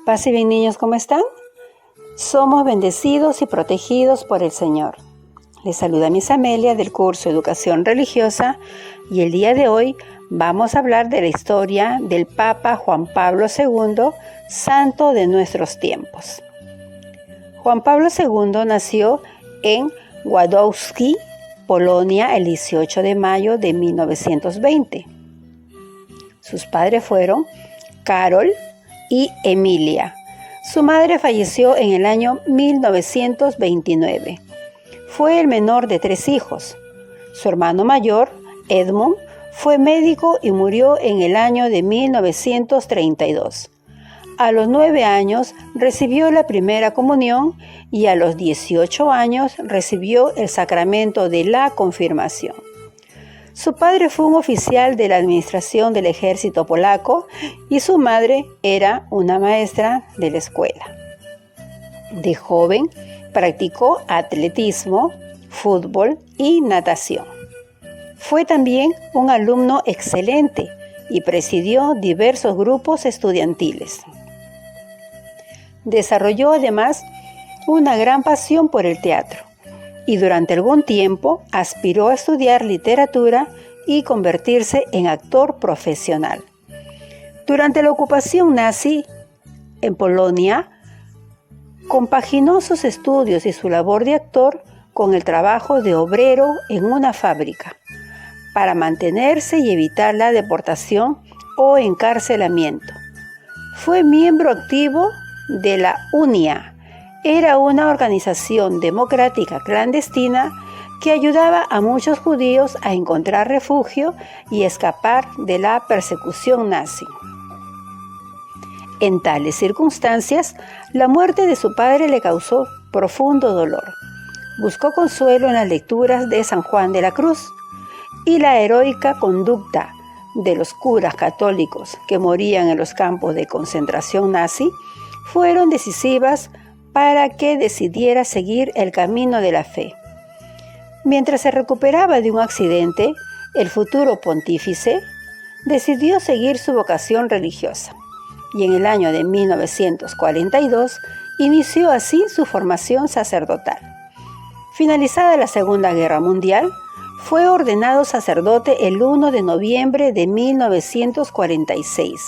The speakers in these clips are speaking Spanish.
Paz y bien, niños, ¿cómo están? Somos bendecidos y protegidos por el Señor. Les saluda Miss Amelia del curso Educación Religiosa y el día de hoy vamos a hablar de la historia del Papa Juan Pablo II, santo de nuestros tiempos. Juan Pablo II nació en Wadowski, Polonia, el 18 de mayo de 1920. Sus padres fueron Karol y Emilia. Su madre falleció en el año 1929. Fue el menor de 3 hijos. Su hermano mayor, Edmund, fue médico y murió en el año de 1932. A los 9 años recibió la primera comunión y a los 18 años recibió el sacramento de la confirmación. Su padre fue un oficial de la administración del ejército polaco y su madre era una maestra de la escuela. De joven practicó atletismo, fútbol y natación. Fue también un alumno excelente y presidió diversos grupos estudiantiles. Desarrolló además una gran pasión por el teatro y durante algún tiempo aspiró a estudiar literatura y convertirse en actor profesional. Durante la ocupación nazi en Polonia, compaginó sus estudios y su labor de actor con el trabajo de obrero en una fábrica para mantenerse y evitar la deportación o encarcelamiento. Fue miembro activo de la UNIA. Era una organización democrática clandestina que ayudaba a muchos judíos a encontrar refugio y escapar de la persecución nazi. En tales circunstancias, la muerte de su padre le causó profundo dolor. Buscó consuelo en las lecturas de San Juan de la Cruz y la heroica conducta de los curas católicos que morían en los campos de concentración nazi fueron decisivas para que decidiera seguir el camino de la fe. Mientras se recuperaba de un accidente, el futuro pontífice decidió seguir su vocación religiosa y en el año de 1942 inició así su formación sacerdotal. Finalizada la Segunda Guerra Mundial, fue ordenado sacerdote el 1 de noviembre de 1946.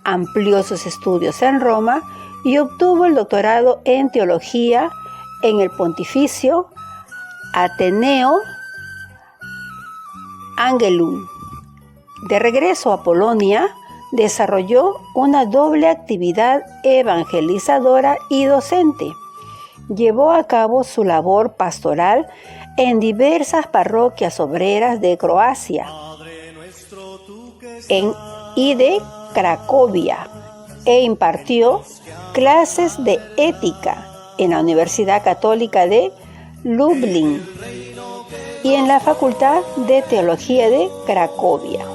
Amplió sus estudios en Roma y obtuvo el doctorado en teología en el Pontificio Ateneo Angelum. De regreso a Polonia, desarrolló una doble actividad evangelizadora y docente. Llevó a cabo su labor pastoral en diversas parroquias obreras de Croacia y de Cracovia e impartió clases de ética en la Universidad Católica de Lublin y en la Facultad de Teología de Cracovia.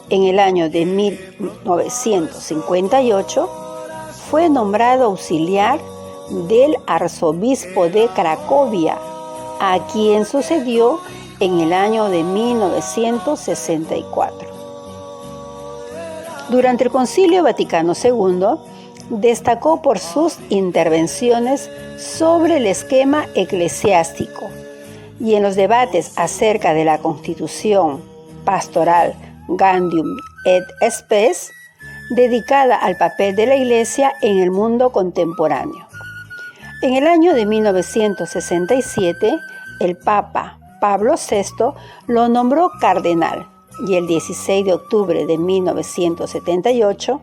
En el año de 1958 fue nombrado auxiliar del arzobispo de Cracovia, a quien sucedió en el año de 1964. Durante el Concilio Vaticano II, destacó por sus intervenciones sobre el esquema eclesiástico y en los debates acerca de la Constitución Pastoral Gaudium et Spes, dedicada al papel de la Iglesia en el mundo contemporáneo. En el año de 1967, el Papa Pablo VI lo nombró cardenal y el 16 de octubre de 1978,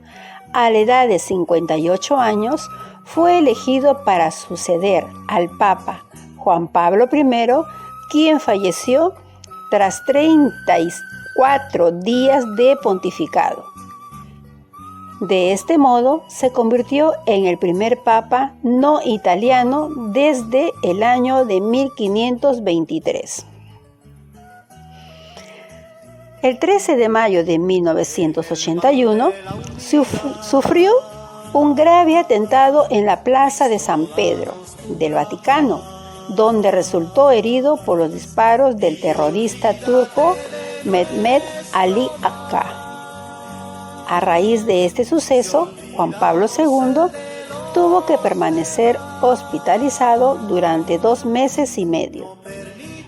a la edad de 58 años, fue elegido para suceder al Papa Juan Pablo I, quien falleció tras 34 días de pontificado. De este modo, se convirtió en el primer papa no italiano desde el año de 1523. El 13 de mayo de 1981 sufrió un grave atentado en la Plaza de San Pedro del Vaticano, donde resultó herido por los disparos del terrorista turco Mehmet Ali Akka. A raíz de este suceso, Juan Pablo II tuvo que permanecer hospitalizado durante 2 meses y medio.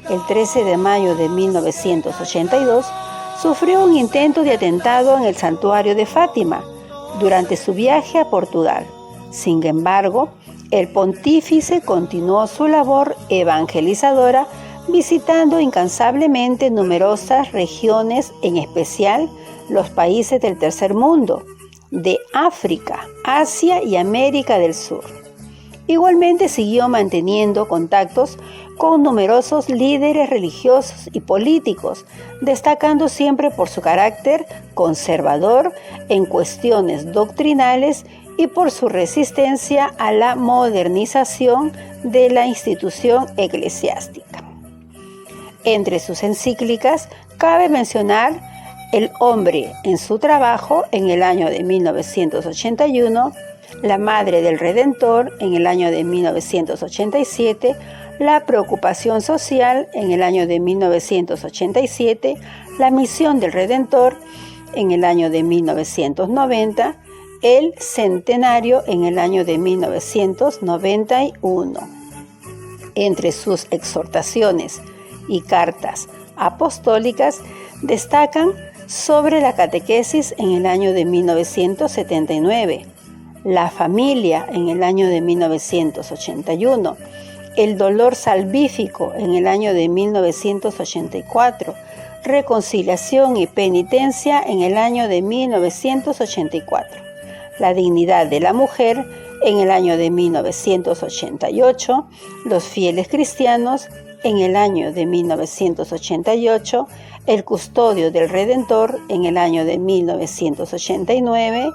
El 13 de mayo de 1982 sufrió un intento de atentado en el santuario de Fátima durante su viaje a Portugal. Sin embargo, el pontífice continuó su labor evangelizadora visitando incansablemente numerosas regiones, en especial los países del tercer mundo, de África, Asia y América del Sur. Igualmente siguió manteniendo contactos con numerosos líderes religiosos y políticos, destacando siempre por su carácter conservador en cuestiones doctrinales y por su resistencia a la modernización de la institución eclesiástica. Entre sus encíclicas cabe mencionar El hombre en su trabajo en el año de 1981, La Madre del Redentor en el año de 1987, La preocupación social en el año de 1987, La misión del Redentor en el año de 1990, El centenario en el año de 1991. Entre sus exhortaciones y cartas apostólicas destacan sobre la catequesis en el año de 1979, la familia en el año de 1981, el dolor salvífico en el año de 1984, reconciliación y penitencia en el año de 1984, la dignidad de la mujer en el año de 1988, los fieles cristianos en el año de 1988, El custodio del Redentor en el año de 1989,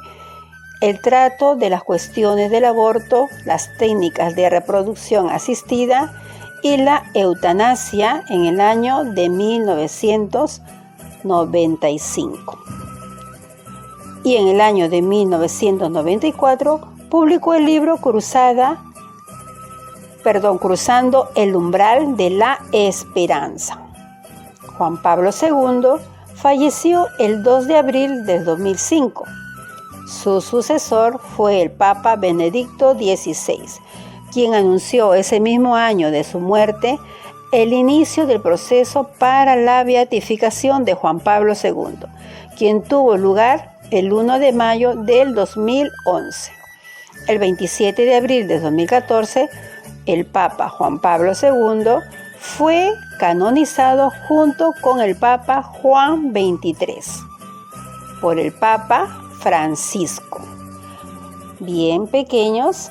el trato de las cuestiones del aborto, las técnicas de reproducción asistida y la eutanasia en el año de 1995. Y en el año de 1994 publicó el libro Cruzando el umbral de la esperanza. Juan Pablo II falleció el 2 de abril de 2005. Su sucesor fue el Papa Benedicto XVI, quien anunció ese mismo año de su muerte el inicio del proceso para la beatificación de Juan Pablo II, quien tuvo lugar el 1 de mayo del 2011. El 27 de abril de 2014, el Papa Juan Pablo II fue canonizado junto con el Papa Juan XXIII por el Papa Francisco. Bien, pequeños,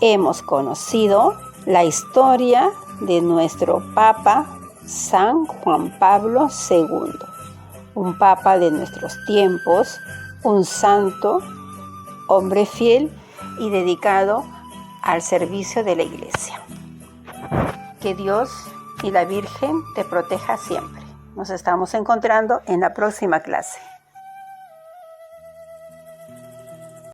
hemos conocido la historia de nuestro Papa San Juan Pablo II, un Papa de nuestros tiempos, un santo, hombre fiel y dedicado al servicio de la Iglesia. Que Dios y la Virgen te proteja siempre. Nos estamos encontrando en la próxima clase.